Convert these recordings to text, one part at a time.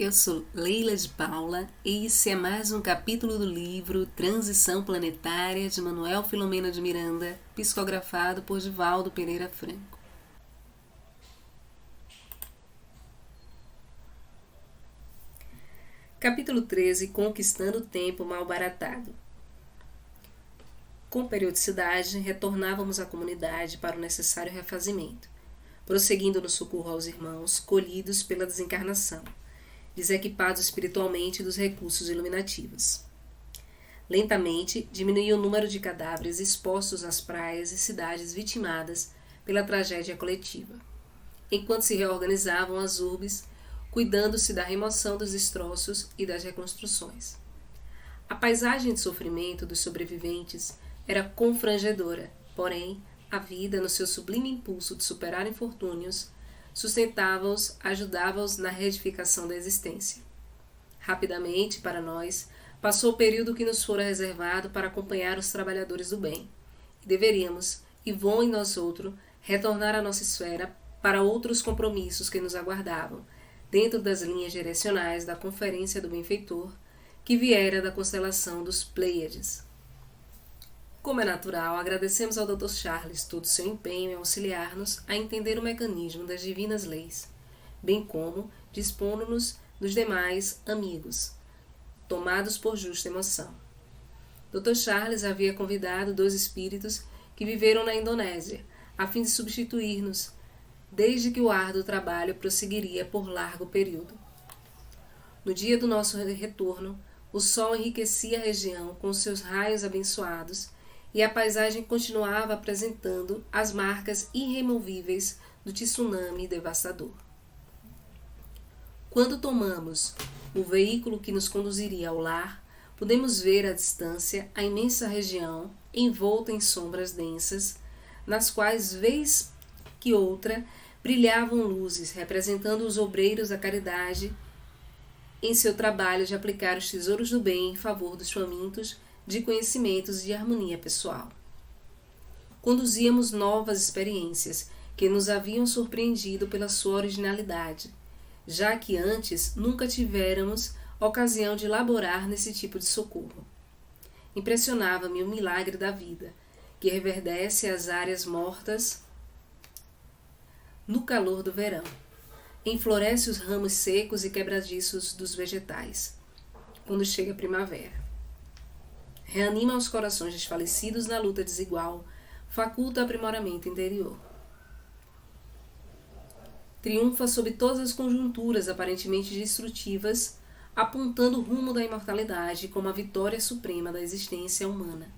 Eu sou Leila de Paula e esse é mais um capítulo do livro Transição Planetária de Manuel Filomeno de Miranda, psicografado por Divaldo Pereira Franco. Capítulo 13. Conquistando o tempo mal baratado. Com periodicidade, retornávamos à comunidade para o necessário refazimento, prosseguindo no socorro aos irmãos colhidos pela desencarnação, desequipados espiritualmente dos recursos iluminativos. Lentamente, diminuía o número de cadáveres expostos nas praias e cidades vitimadas pela tragédia coletiva, enquanto se reorganizavam as urbes, cuidando-se da remoção dos destroços e das reconstruções. A paisagem de sofrimento dos sobreviventes era confrangedora, porém, a vida, no seu sublime impulso de superar infortúnios, sustentava-os, ajudava-os na reedificação da existência. Rapidamente, para nós, passou o período que nos fora reservado para acompanhar os trabalhadores do bem, e deveríamos, Ivon e nós outros, retornar à nossa esfera para outros compromissos que nos aguardavam, dentro das linhas direcionais da Conferência do Benfeitor, que viera da constelação dos Pleiades. Como é natural, agradecemos ao Dr. Charles todo o seu empenho em auxiliar-nos a entender o mecanismo das divinas leis, bem como dispondo-nos dos demais amigos, tomados por justa emoção. Dr. Charles havia convidado 2 espíritos que viveram na Indonésia, a fim de substituir-nos, desde que o árduo trabalho prosseguiria por largo período. No dia do nosso retorno, o sol enriquecia a região com seus raios abençoados e a paisagem continuava apresentando as marcas irremovíveis do tsunami devastador. Quando tomamos o veículo que nos conduziria ao lar, pudemos ver à distância a imensa região envolta em sombras densas, nas quais, vez que outra, brilhavam luzes representando os obreiros da caridade em seu trabalho de aplicar os tesouros do bem em favor dos famintos de conhecimentos e de harmonia pessoal. Conduzíamos novas experiências que nos haviam surpreendido pela sua originalidade, já que antes nunca tivéramos ocasião de laborar nesse tipo de socorro. Impressionava-me o milagre da vida, que reverdece as áreas mortas no calor do verão, enfloresce os ramos secos e quebradiços dos vegetais, quando chega a primavera. Reanima os corações desfalecidos na luta desigual, faculta aprimoramento interior. Triunfa sob todas as conjunturas aparentemente destrutivas, apontando o rumo da imortalidade como a vitória suprema da existência humana.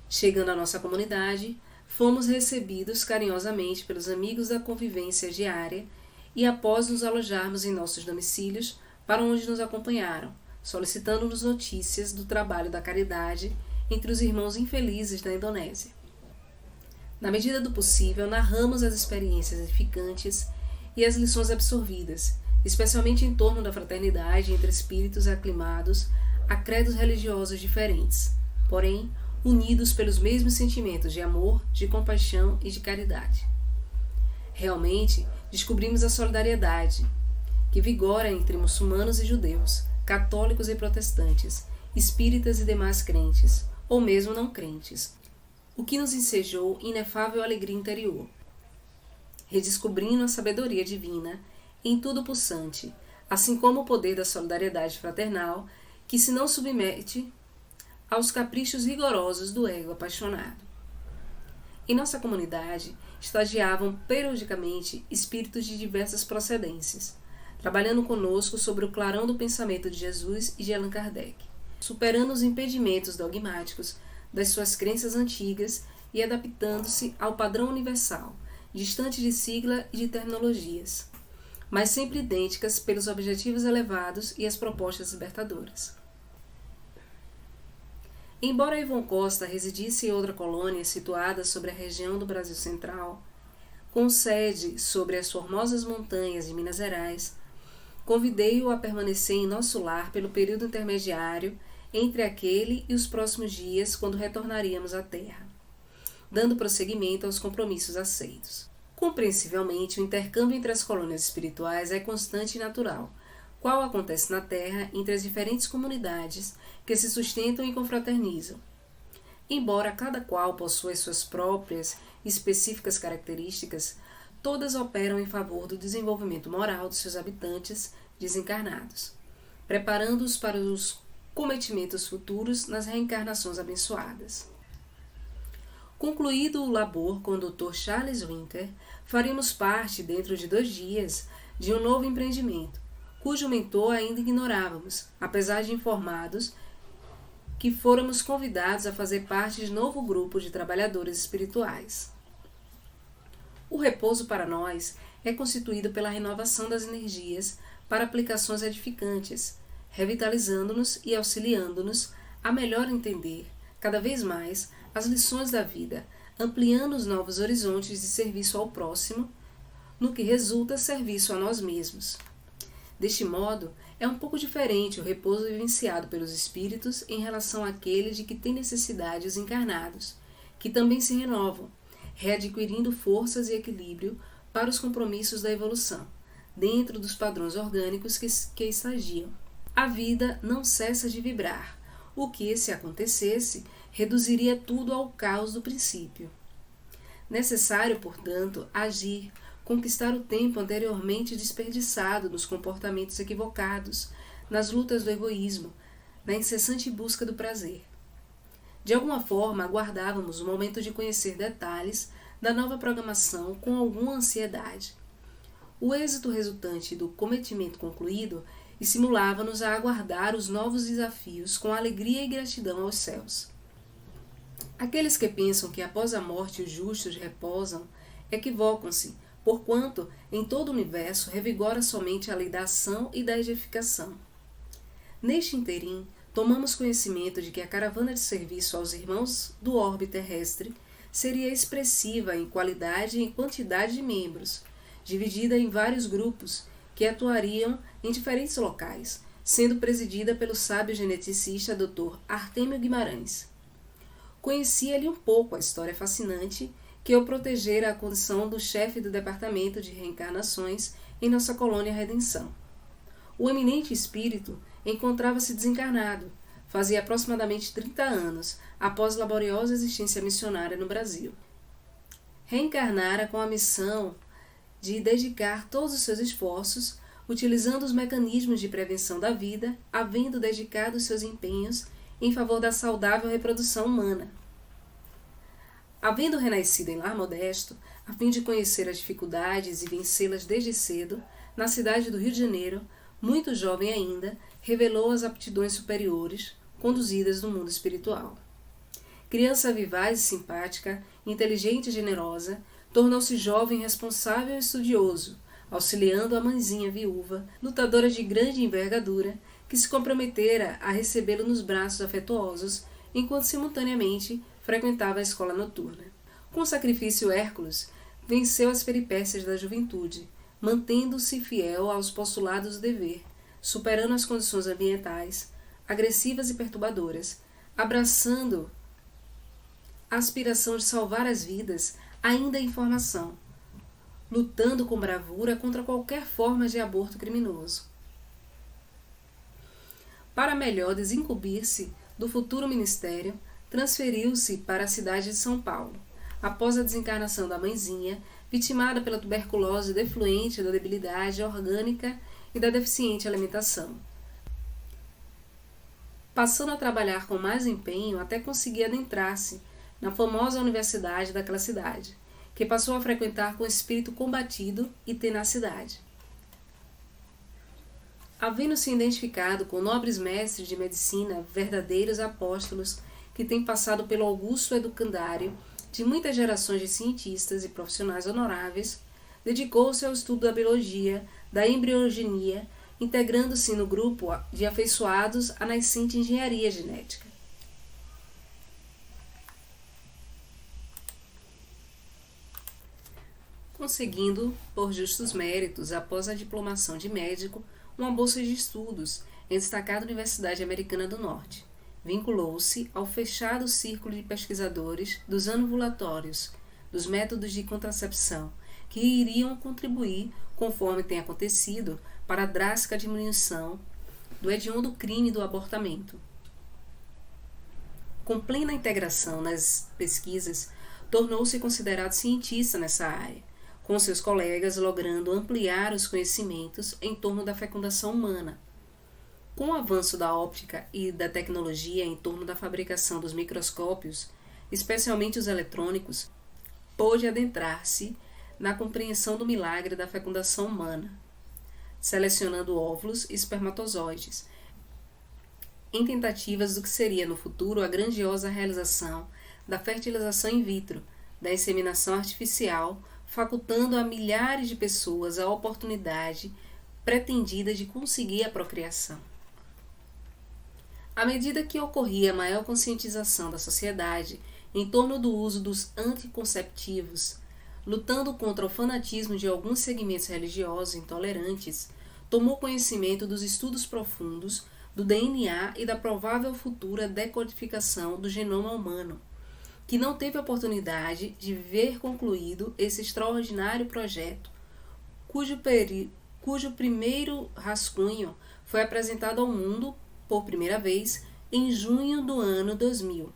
Chegando à nossa comunidade, fomos recebidos carinhosamente pelos amigos da convivência diária e, após nos alojarmos em nossos domicílios, para onde nos acompanharam, solicitando-nos notícias do trabalho da caridade entre os irmãos infelizes da Indonésia. Na medida do possível, narramos as experiências edificantes e as lições absorvidas, especialmente em torno da fraternidade entre espíritos aclimados a credos religiosos diferentes, porém unidos pelos mesmos sentimentos de amor, de compaixão e de caridade. Realmente, descobrimos a solidariedade que vigora entre muçulmanos e judeus, católicos e protestantes, espíritas e demais crentes, ou mesmo não crentes, o que nos ensejou inefável alegria interior, redescobrindo a sabedoria divina em tudo pulsante, assim como o poder da solidariedade fraternal, que se não submete aos caprichos rigorosos do ego apaixonado. Em nossa comunidade, estagiavam periodicamente espíritos de diversas procedências, trabalhando conosco sobre o clarão do pensamento de Jesus e de Allan Kardec, superando os impedimentos dogmáticos das suas crenças antigas e adaptando-se ao padrão universal, distante de sigla e de terminologias, mas sempre idênticas pelos objetivos elevados e as propostas libertadoras. Embora Ivon Costa residisse em outra colônia situada sobre a região do Brasil Central, com sede sobre as formosas montanhas de Minas Gerais, convidei-o a permanecer em nosso lar pelo período intermediário entre aquele e os próximos dias, quando retornaríamos à Terra, dando prosseguimento aos compromissos aceitos. Compreensivelmente, o intercâmbio entre as colônias espirituais é constante e natural, qual acontece na Terra entre as diferentes comunidades que se sustentam e confraternizam. Embora cada qual possua suas próprias e específicas características, todas operam em favor do desenvolvimento moral dos seus habitantes desencarnados, preparando-os para os cometimentos futuros nas reencarnações abençoadas. Concluído o labor com o Dr. Charles Winter, faremos parte, dentro de 2 dias, de um novo empreendimento, cujo mentor ainda ignorávamos, apesar de informados que fôramos convidados a fazer parte de novo grupo de trabalhadores espirituais. O repouso para nós é constituído pela renovação das energias para aplicações edificantes, revitalizando-nos e auxiliando-nos a melhor entender, cada vez mais, as lições da vida, ampliando os novos horizontes de serviço ao próximo, no que resulta serviço a nós mesmos. Deste modo, é um pouco diferente o repouso vivenciado pelos espíritos em relação àquele de que têm necessidade os encarnados, que também se renovam, readquirindo forças e equilíbrio para os compromissos da evolução, dentro dos padrões orgânicos que estagiam. A vida não cessa de vibrar, o que, se acontecesse, reduziria tudo ao caos do princípio. Necessário, portanto, agir, conquistar o tempo anteriormente desperdiçado nos comportamentos equivocados, nas lutas do egoísmo, na incessante busca do prazer. De alguma forma, aguardávamos o momento de conhecer detalhes da nova programação com alguma ansiedade. O êxito resultante do cometimento concluído estimulava-nos a aguardar os novos desafios com alegria e gratidão aos céus. Aqueles que pensam que após a morte os justos reposam, equivocam-se, porquanto em todo o universo revigora somente a lei da ação e da edificação. Neste interim, tomamos conhecimento de que a caravana de serviço aos irmãos do orbe terrestre seria expressiva em qualidade e em quantidade de membros, dividida em vários grupos que atuariam em diferentes locais, sendo presidida pelo sábio geneticista Dr. Artêmio Guimarães. Conhecia-lhe um pouco a história fascinante que o protegera a condição do chefe do Departamento de Reencarnações em nossa colônia Redenção. O eminente espírito encontrava-se desencarnado, fazia aproximadamente 30 anos, após laboriosa existência missionária no Brasil. Reencarnara com a missão de dedicar todos os seus esforços, utilizando os mecanismos de prevenção da vida, havendo dedicado seus empenhos em favor da saudável reprodução humana. Havendo renascido em lar modesto, a fim de conhecer as dificuldades e vencê-las desde cedo, na cidade do Rio de Janeiro, muito jovem ainda, revelou as aptidões superiores, conduzidas no mundo espiritual. Criança vivaz e simpática, inteligente e generosa, tornou-se jovem responsável e estudioso, auxiliando a mãezinha viúva, lutadora de grande envergadura, que se comprometera a recebê-lo nos braços afetuosos, enquanto simultaneamente frequentava a escola noturna. Com sacrifício Hércules, venceu as peripécias da juventude, mantendo-se fiel aos postulados do dever, superando as condições ambientais, agressivas e perturbadoras, abraçando a aspiração de salvar as vidas ainda em formação, lutando com bravura contra qualquer forma de aborto criminoso. Para melhor desincumbir-se do futuro ministério, transferiu-se para a cidade de São Paulo, após a desencarnação da mãezinha, vitimada pela tuberculose defluente da debilidade orgânica e da deficiente alimentação. Passando a trabalhar com mais empenho até conseguir adentrar-se na famosa universidade daquela cidade, que passou a frequentar com espírito combatido e tenacidade. Havendo-se identificado com nobres mestres de medicina, verdadeiros apóstolos que têm passado pelo augusto educandário de muitas gerações de cientistas e profissionais honoráveis, dedicou-se ao estudo da biologia, da embriogenia, integrando-se no grupo de afeiçoados à nascente engenharia genética. Conseguindo, por justos méritos, após a diplomação de médico, uma bolsa de estudos em destacada Universidade Americana do Norte. Vinculou-se ao fechado círculo de pesquisadores dos anovulatórios, dos métodos de contracepção, que iriam contribuir, conforme tem acontecido, para a drástica diminuição do hediondo crime do abortamento. Com plena integração nas pesquisas, tornou-se considerado cientista nessa área, com seus colegas logrando ampliar os conhecimentos em torno da fecundação humana. Com o avanço da óptica e da tecnologia em torno da fabricação dos microscópios, especialmente os eletrônicos, pôde adentrar-se na compreensão do milagre da fecundação humana, selecionando óvulos e espermatozoides, em tentativas do que seria no futuro a grandiosa realização da fertilização in vitro, da inseminação artificial, facultando a milhares de pessoas a oportunidade pretendida de conseguir a procriação. À medida que ocorria maior conscientização da sociedade em torno do uso dos anticonceptivos, lutando contra o fanatismo de alguns segmentos religiosos intolerantes, tomou conhecimento dos estudos profundos do DNA e da provável futura decodificação do genoma humano, que não teve oportunidade de ver concluído esse extraordinário projeto, cujo primeiro rascunho foi apresentado ao mundo por primeira vez em junho do ano 2000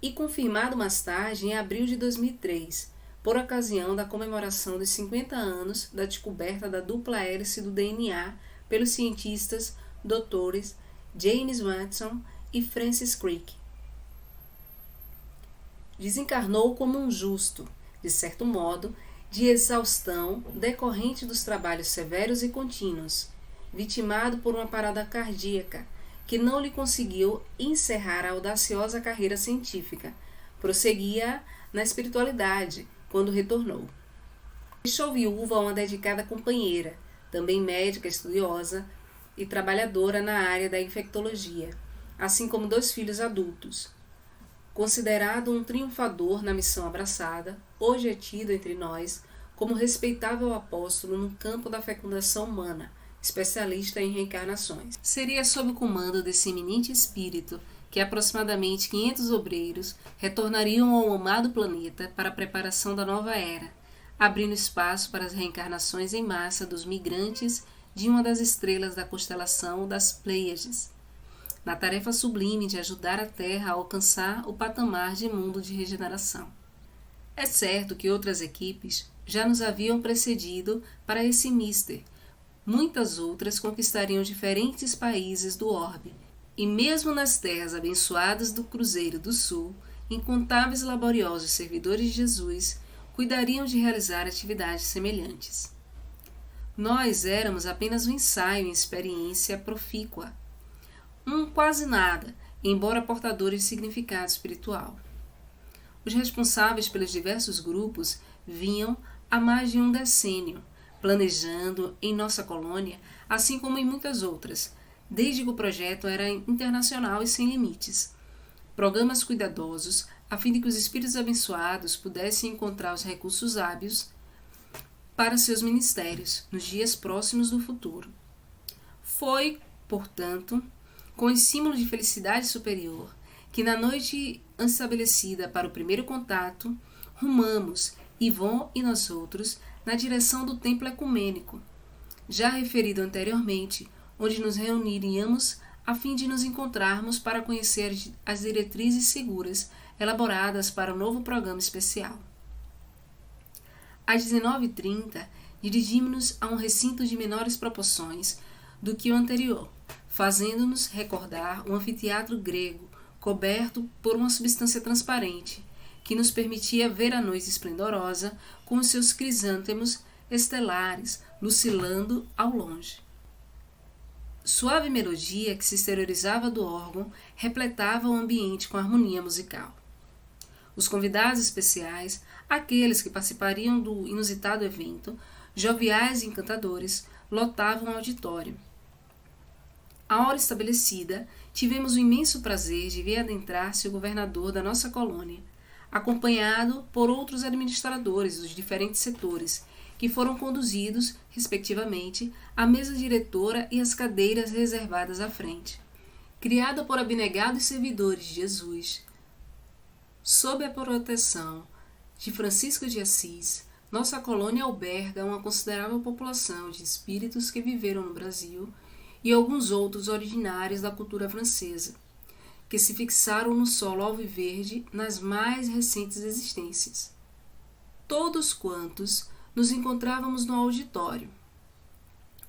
e confirmado mais tarde em abril de 2003, por ocasião da comemoração dos 50 anos da descoberta da dupla hélice do DNA pelos cientistas Drs. James Watson e Francis Crick. Desencarnou como um justo, de certo modo, de exaustão decorrente dos trabalhos severos e contínuos, vitimado por uma parada cardíaca que não lhe conseguiu encerrar a audaciosa carreira científica. Prosseguia na espiritualidade quando retornou. Deixou viúva uma dedicada companheira, também médica estudiosa e trabalhadora na área da infectologia, assim como 2 filhos adultos. Considerado um triunfador na missão abraçada, hoje é tido entre nós como respeitável apóstolo no campo da fecundação humana, especialista em reencarnações. Seria sob o comando desse eminente espírito que aproximadamente 500 obreiros retornariam ao amado planeta para a preparação da nova era, abrindo espaço para as reencarnações em massa dos migrantes de uma das estrelas da constelação das Pleiades, na tarefa sublime de ajudar a Terra a alcançar o patamar de mundo de regeneração. É certo que outras equipes já nos haviam precedido para esse mister. Muitas outras conquistariam diferentes países do orbe, e mesmo nas terras abençoadas do Cruzeiro do Sul, incontáveis laboriosos servidores de Jesus cuidariam de realizar atividades semelhantes. Nós éramos apenas um ensaio em experiência profícua, um quase nada, embora portadores de significado espiritual. Os responsáveis pelos diversos grupos vinham há mais de um decênio, planejando em nossa colônia, assim como em muitas outras, desde que o projeto era internacional e sem limites. Programas cuidadosos, a fim de que os espíritos abençoados pudessem encontrar os recursos hábeis para seus ministérios nos dias próximos do futuro. Foi, portanto, com estímulo de felicidade superior, que na noite estabelecida para o primeiro contato, rumamos, Yvon e nós outros, na direção do templo ecumênico, já referido anteriormente, onde nos reuniríamos a fim de nos encontrarmos para conhecer as diretrizes seguras elaboradas para o novo programa especial. Às 19h30, dirigimos-nos a um recinto de menores proporções do que o anterior, fazendo-nos recordar um anfiteatro grego coberto por uma substância transparente, que nos permitia ver a noite esplendorosa com os seus crisântemos estelares lucilando ao longe. Suave melodia que se exteriorizava do órgão repletava o ambiente com harmonia musical. Os convidados especiais, aqueles que participariam do inusitado evento, joviais e encantadores, lotavam o auditório. À hora estabelecida, tivemos o imenso prazer de ver adentrar-se o governador da nossa colônia, acompanhado por outros administradores dos diferentes setores, que foram conduzidos, respectivamente, à mesa diretora e às cadeiras reservadas à frente. Criada por abnegados servidores de Jesus, sob a proteção de Francisco de Assis, Nossa colônia alberga uma considerável população de espíritos que viveram no Brasil e alguns outros originários da cultura francesa, que se fixaram no solo alviverde nas mais recentes existências. Todos quantos nos encontrávamos no auditório.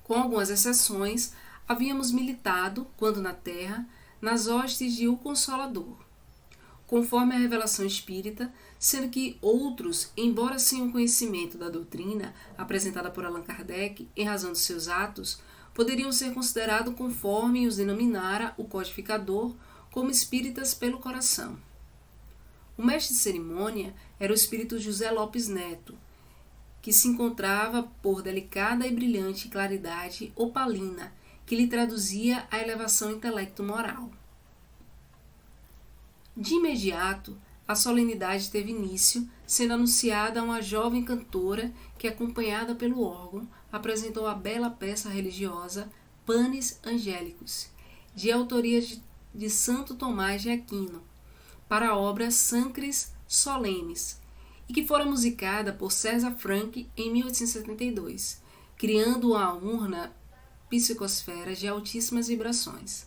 Com algumas exceções, havíamos militado, quando na Terra, nas hostes de O Consolador, conforme a revelação espírita, sendo que outros, embora sem o conhecimento da doutrina apresentada por Allan Kardec em razão de seus atos, poderiam ser considerados conforme os denominara o codificador como espíritas pelo coração. O mestre de cerimônia era o espírito José Lopes Neto, que se encontrava por delicada e brilhante claridade opalina, que lhe traduzia a elevação intelecto-moral. De imediato, a solenidade teve início, sendo anunciada a uma jovem cantora que, acompanhada pelo órgão, apresentou a bela peça religiosa Panis Angélicos, de autoria de Santo Tomás de Aquino, para a obra Sancris Solenes, e que fora musicada por César Franck em 1872, criando uma urna psicosfera de altíssimas vibrações.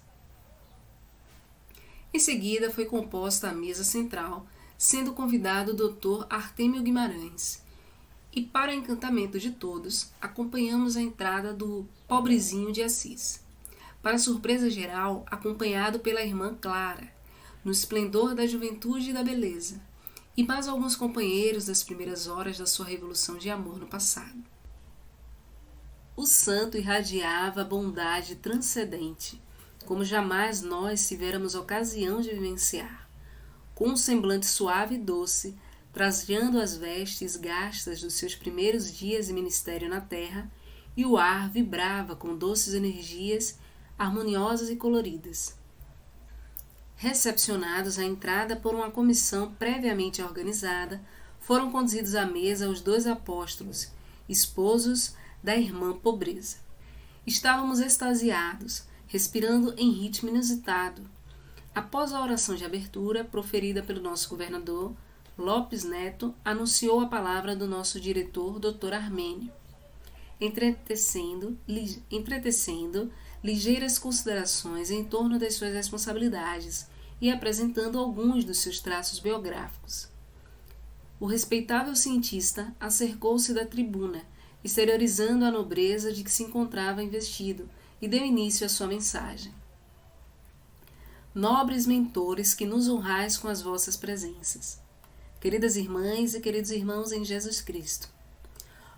Em seguida foi composta a mesa central, sendo convidado o Dr. Artêmio Guimarães, e para encantamento de todos, acompanhamos a entrada do Pobrezinho de Assis, para surpresa geral, acompanhado pela irmã Clara, no esplendor da juventude e da beleza, e mais alguns companheiros das primeiras horas da sua revolução de amor no passado. O santo irradiava bondade transcendente, como jamais nós tiveramos ocasião de vivenciar, com um semblante suave e doce, trajando as vestes gastas dos seus primeiros dias de ministério na terra, e o ar vibrava com doces energias harmoniosas e coloridas. Recepcionados à entrada por uma comissão previamente organizada, foram conduzidos à mesa os 2 apóstolos, esposos da irmã Pobreza. Estávamos extasiados, respirando em ritmo inusitado. Após a oração de abertura, proferida pelo nosso governador, Lopes Neto anunciou a palavra do nosso diretor, Dr. Armênio, entretecendo ligeiras considerações em torno das suas responsabilidades e apresentando alguns dos seus traços biográficos. O respeitável cientista acercou-se da tribuna, exteriorizando a nobreza de que se encontrava investido, e deu início à sua mensagem. Nobres mentores, que nos honrais com as vossas presenças. Queridas irmãs e queridos irmãos em Jesus Cristo,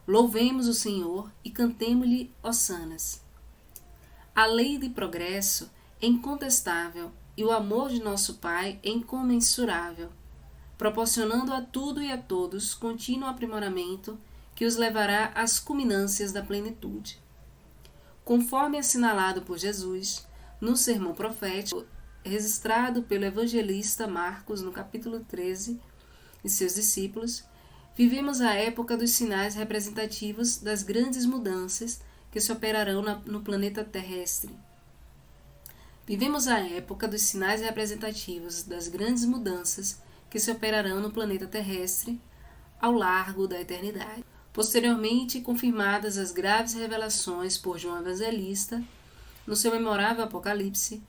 louvemos o Senhor e cantemo-lhe hossanas. A lei de progresso é incontestável e o amor de nosso Pai é incomensurável, proporcionando a tudo e a todos contínuo aprimoramento que os levará às culminâncias da plenitude. Conforme assinalado por Jesus, no sermão profético, registrado pelo evangelista Marcos no capítulo 13, e seus discípulos, vivemos a época dos sinais representativos das grandes mudanças que se operarão no planeta terrestre. Vivemos a época dos sinais representativos das grandes mudanças que se operarão no planeta terrestre ao largo da eternidade. Posteriormente, confirmadas as graves revelações por João Evangelista, no seu memorável Apocalipse,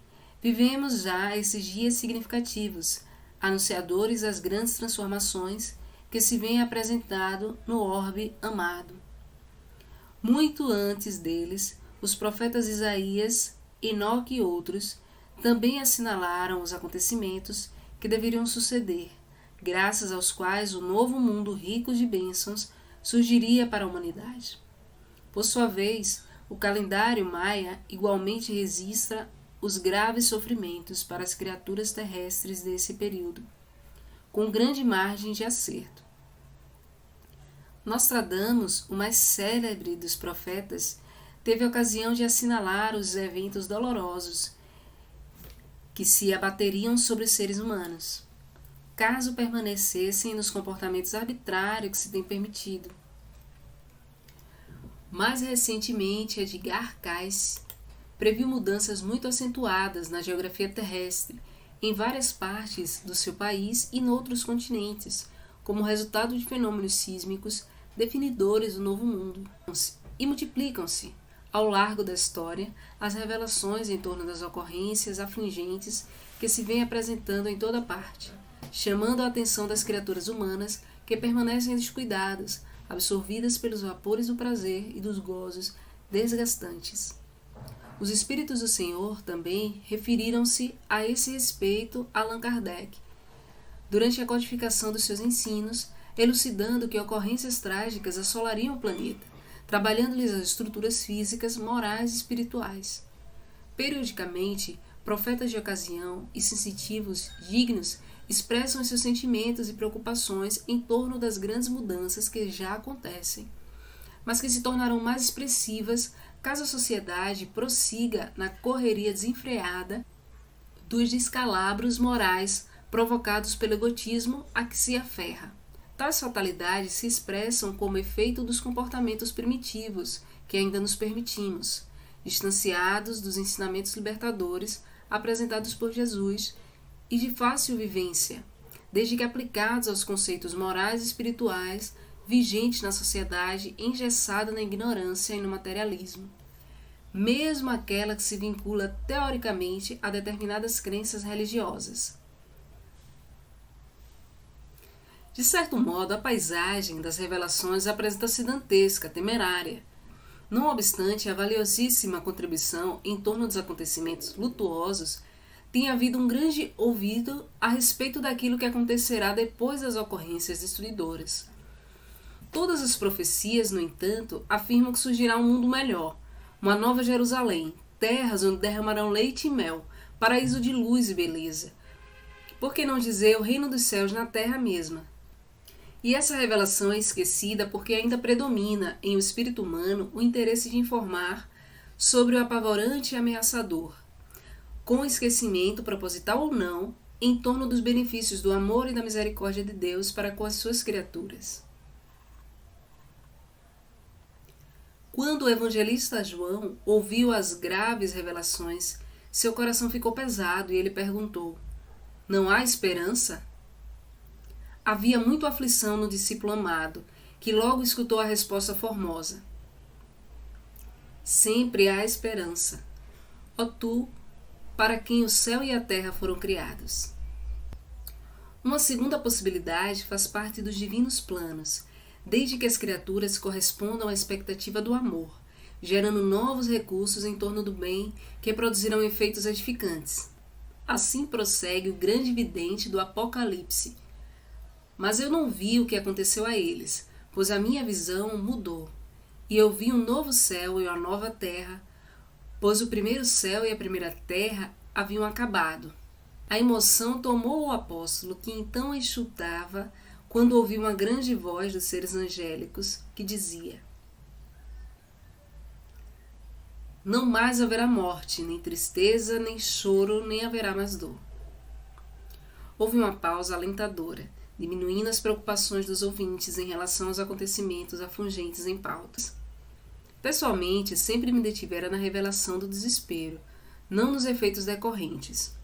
vivemos já esses dias significativos, anunciadores das grandes transformações que se vêm apresentado no orbe amado. Muito antes deles, os profetas Isaías, Enoque e outros também assinalaram os acontecimentos que deveriam suceder, graças aos quais o novo mundo rico de bênçãos surgiria para a humanidade. Por sua vez, o calendário maia igualmente registra os graves sofrimentos para as criaturas terrestres desse período, com grande margem de acerto. Nostradamus, o mais célebre dos profetas, teve a ocasião de assinalar os eventos dolorosos que se abateriam sobre os seres humanos, caso permanecessem nos comportamentos arbitrários que se tem permitido. Mais recentemente, Edgar Cayce previu mudanças muito acentuadas na geografia terrestre, em várias partes do seu país e noutros continentes, como resultado de fenômenos sísmicos definidores do novo mundo. E multiplicam-se, ao largo da história, as revelações em torno das ocorrências afligentes que se vêm apresentando em toda parte, chamando a atenção das criaturas humanas que permanecem descuidadas, absorvidas pelos vapores do prazer e dos gozos desgastantes. Os Espíritos do Senhor também referiram-se a esse respeito a Allan Kardec, durante a codificação dos seus ensinos, elucidando que ocorrências trágicas assolariam o planeta, trabalhando-lhes as estruturas físicas, morais e espirituais. Periodicamente, profetas de ocasião e sensitivos dignos expressam seus sentimentos e preocupações em torno das grandes mudanças que já acontecem, mas que se tornarão mais expressivas caso a sociedade prossiga na correria desenfreada dos descalabros morais provocados pelo egotismo a que se aferra. Tais fatalidades se expressam como efeito dos comportamentos primitivos que ainda nos permitimos, distanciados dos ensinamentos libertadores apresentados por Jesus e de fácil vivência, desde que aplicados aos conceitos morais e espirituais vigentes na sociedade engessada na ignorância e no materialismo, mesmo aquela que se vincula teoricamente a determinadas crenças religiosas. De certo modo, a paisagem das revelações apresenta-se dantesca, temerária. Não obstante a valiosíssima contribuição em torno dos acontecimentos lutuosos, tem havido um grande ouvido a respeito daquilo que acontecerá depois das ocorrências destruidoras. Todas as profecias, no entanto, afirmam que surgirá um mundo melhor, uma nova Jerusalém, terras onde derramarão leite e mel, paraíso de luz e beleza. Por que não dizer o reino dos céus na terra mesma? E essa revelação é esquecida porque ainda predomina em o espírito humano o interesse de informar sobre o apavorante e ameaçador, com esquecimento, proposital ou não, em torno dos benefícios do amor e da misericórdia de Deus para com as suas criaturas. Quando o evangelista João ouviu as graves revelações, seu coração ficou pesado e ele perguntou: não há esperança? Havia muita aflição no discípulo amado, que logo escutou a resposta formosa: sempre há esperança, ó tu, para quem o céu e a terra foram criados. Uma segunda possibilidade faz parte dos divinos planos, desde que as criaturas correspondam à expectativa do amor, gerando novos recursos em torno do bem que produzirão efeitos edificantes. Assim prossegue o grande vidente do Apocalipse. Mas eu não vi o que aconteceu a eles, pois a minha visão mudou, e eu vi um novo céu e uma nova terra, pois o primeiro céu e a primeira terra haviam acabado. A emoção tomou o apóstolo, que então enxutava, quando ouviu uma grande voz dos seres angélicos, que dizia: não mais haverá morte, nem tristeza, nem choro, nem haverá mais dor. Houve uma pausa alentadora, diminuindo as preocupações dos ouvintes em relação aos acontecimentos afungentes em pautas. Pessoalmente, sempre me detivera na revelação do desespero, não nos efeitos decorrentes,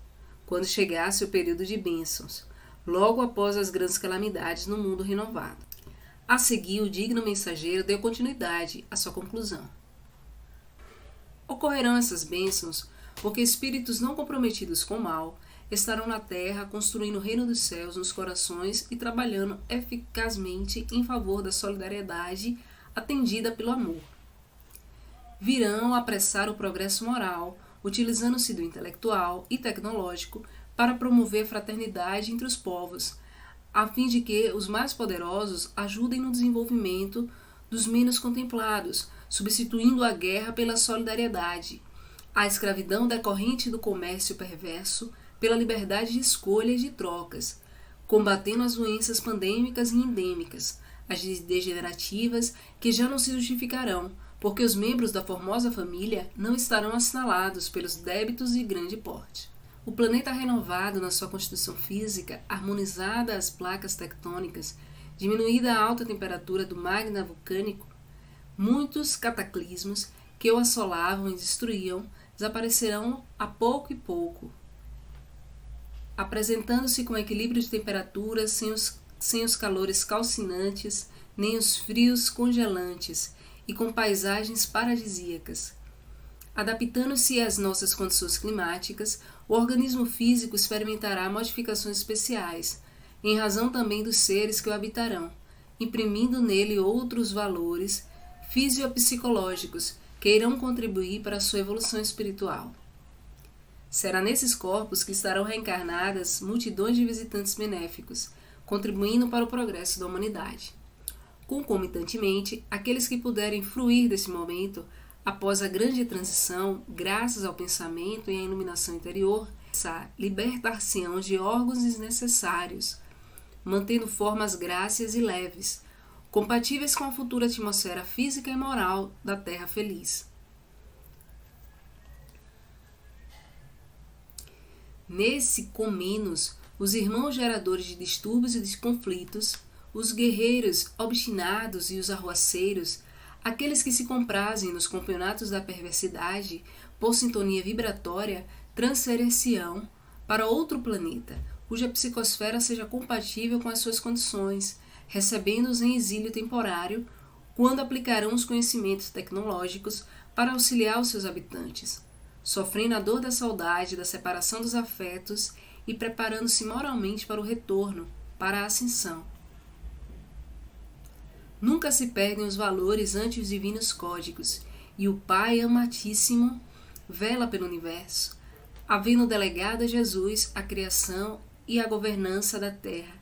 quando chegasse o período de bênçãos, logo após as grandes calamidades no mundo renovado. A seguir, o digno mensageiro deu continuidade à sua conclusão. Ocorrerão essas bênçãos porque espíritos não comprometidos com o mal estarão na terra construindo o reino dos céus nos corações e trabalhando eficazmente em favor da solidariedade atendida pelo amor. Virão apressar o progresso moral, utilizando-se do intelectual e tecnológico para promover a fraternidade entre os povos, a fim de que os mais poderosos ajudem no desenvolvimento dos menos contemplados, substituindo a guerra pela solidariedade, a escravidão decorrente do comércio perverso pela liberdade de escolha e de trocas, combatendo as doenças pandêmicas e endêmicas, as degenerativas que já não se justificarão, porque os membros da formosa família não estarão assinalados pelos débitos de grande porte. O planeta renovado na sua constituição física, harmonizada às placas tectônicas, diminuída a alta temperatura do magma vulcânico, muitos cataclismos que o assolavam e destruíam desaparecerão a pouco e pouco, apresentando-se com equilíbrio de temperatura sem os calores calcinantes nem os frios congelantes e com paisagens paradisíacas. Adaptando-se às nossas condições climáticas, o organismo físico experimentará modificações especiais, em razão também dos seres que o habitarão, imprimindo nele outros valores fisiopsicológicos que irão contribuir para a sua evolução espiritual. Será nesses corpos que estarão reencarnadas multidões de visitantes benéficos, contribuindo para o progresso da humanidade. Concomitantemente, aqueles que puderem fruir desse momento, após a grande transição, graças ao pensamento e à iluminação interior, libertar-se-ão de órgãos desnecessários, mantendo formas gráceas e leves, compatíveis com a futura atmosfera física e moral da Terra feliz. Nesse comenos, os irmãos geradores de distúrbios e de conflitos, os guerreiros obstinados e os arruaceiros, aqueles que se comprazem nos campeonatos da perversidade, por sintonia vibratória, transferir-se-ão para outro planeta, cuja psicosfera seja compatível com as suas condições, recebendo-os em exílio temporário, quando aplicarão os conhecimentos tecnológicos para auxiliar os seus habitantes, sofrendo a dor da saudade, da separação dos afetos e preparando-se moralmente para o retorno, para a ascensão. Nunca se perdem os valores ante os divinos códigos, e o Pai Amatíssimo vela pelo universo, havendo delegado a Jesus a criação e a governança da terra,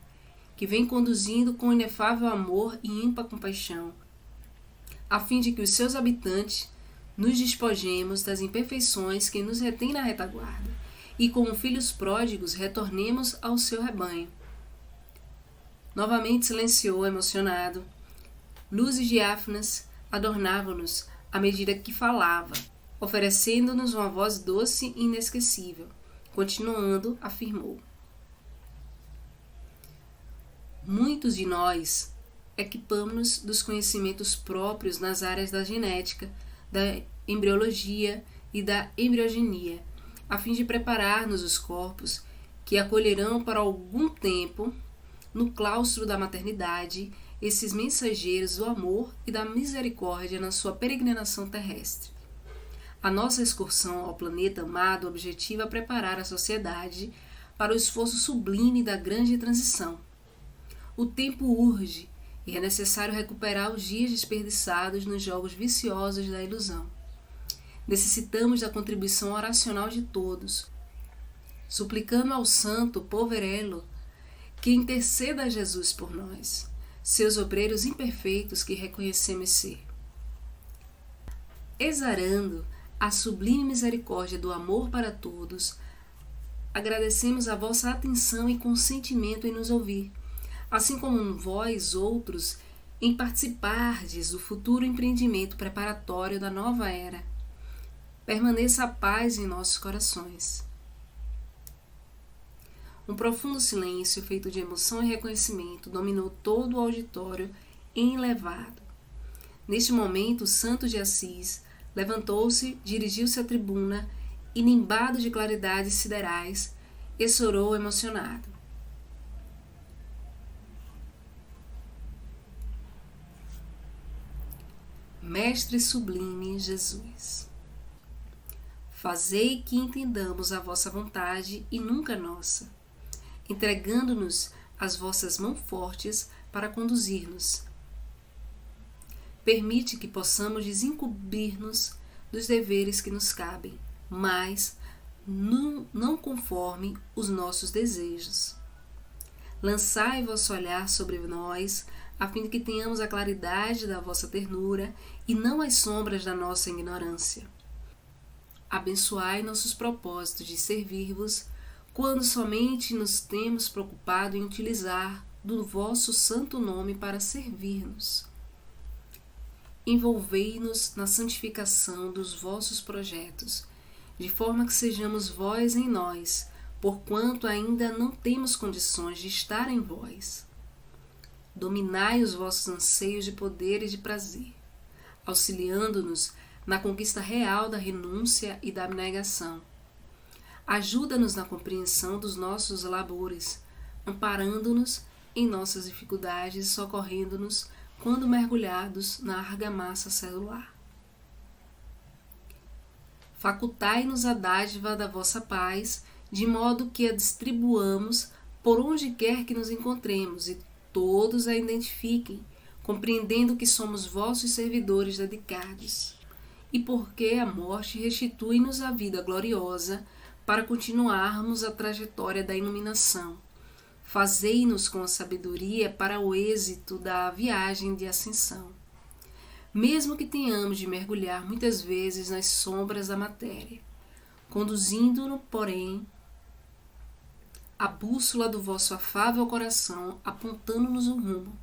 que vem conduzindo com inefável amor e ímpar compaixão, a fim de que os seus habitantes nos despojemos das imperfeições que nos retêm na retaguarda, e como filhos pródigos retornemos ao seu rebanho. Novamente silenciou emocionado. Luzes diáfanas adornavam-nos à medida que falava, oferecendo-nos uma voz doce e inesquecível. Continuando, afirmou: muitos de nós equipamos-nos dos conhecimentos próprios nas áreas da genética, da embriologia e da embriogenia, a fim de preparar-nos os corpos que acolherão por algum tempo, no claustro da maternidade, esses mensageiros do amor e da misericórdia na sua peregrinação terrestre. A nossa excursão ao planeta amado objetiva preparar a sociedade para o esforço sublime da grande transição. O tempo urge e é necessário recuperar os dias desperdiçados nos jogos viciosos da ilusão. Necessitamos da contribuição oracional de todos, suplicando ao Santo Poverello que interceda a Jesus por nós, seus obreiros imperfeitos que reconhecemos ser. Exarando a sublime misericórdia do amor para todos, agradecemos a vossa atenção e consentimento em nos ouvir, assim como vós outros em participardes do futuro empreendimento preparatório da nova era. Permaneça a paz em nossos corações. Um profundo silêncio, feito de emoção e reconhecimento, dominou todo o auditório enlevado. Neste momento, o santo de Assis levantou-se, dirigiu-se à tribuna e, nimbado de claridades siderais, exorou emocionado: Mestre sublime Jesus, fazei que entendamos a vossa vontade e nunca a nossa, entregando-nos as vossas mãos fortes para conduzir-nos. Permite que possamos desincumbir-nos dos deveres que nos cabem, mas não conforme os nossos desejos. Lançai vosso olhar sobre nós, a fim de que tenhamos a claridade da vossa ternura e não as sombras da nossa ignorância. Abençoai nossos propósitos de servir-vos, quando somente nos temos preocupado em utilizar do vosso santo nome para servir-nos. Envolvei-nos na santificação dos vossos projetos, de forma que sejamos vós em nós, porquanto ainda não temos condições de estar em vós. Dominai os vossos anseios de poder e de prazer, auxiliando-nos na conquista real da renúncia e da abnegação. Ajuda-nos na compreensão dos nossos labores, amparando-nos em nossas dificuldades e socorrendo-nos quando mergulhados na argamassa celular. Facultai-nos a dádiva da vossa paz, de modo que a distribuamos por onde quer que nos encontremos e todos a identifiquem, compreendendo que somos vossos servidores dedicados. E porque a morte restitui-nos a vida gloriosa para continuarmos a trajetória da iluminação. Fazei-nos com a sabedoria para o êxito da viagem de ascensão. Mesmo que tenhamos de mergulhar muitas vezes nas sombras da matéria, conduzindo-nos, porém, a bússola do vosso afável coração, apontando-nos o rumo.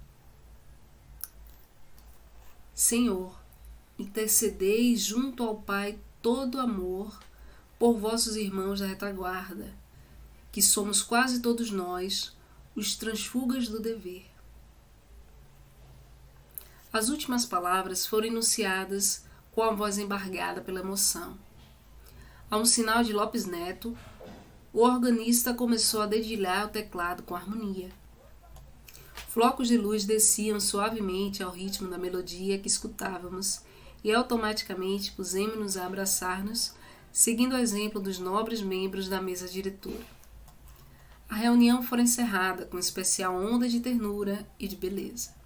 Senhor, intercedeis junto ao Pai todo amor por vossos irmãos da retaguarda, que somos quase todos nós, os transfugas do dever. As últimas palavras foram enunciadas com a voz embargada pela emoção. A um sinal de Lopes Neto, o organista começou a dedilhar o teclado com harmonia. Flocos de luz desciam suavemente ao ritmo da melodia que escutávamos e automaticamente pusemos-nos a abraçar-nos, seguindo o exemplo dos nobres membros da mesa diretora. A reunião fora encerrada com especial onda de ternura e de beleza.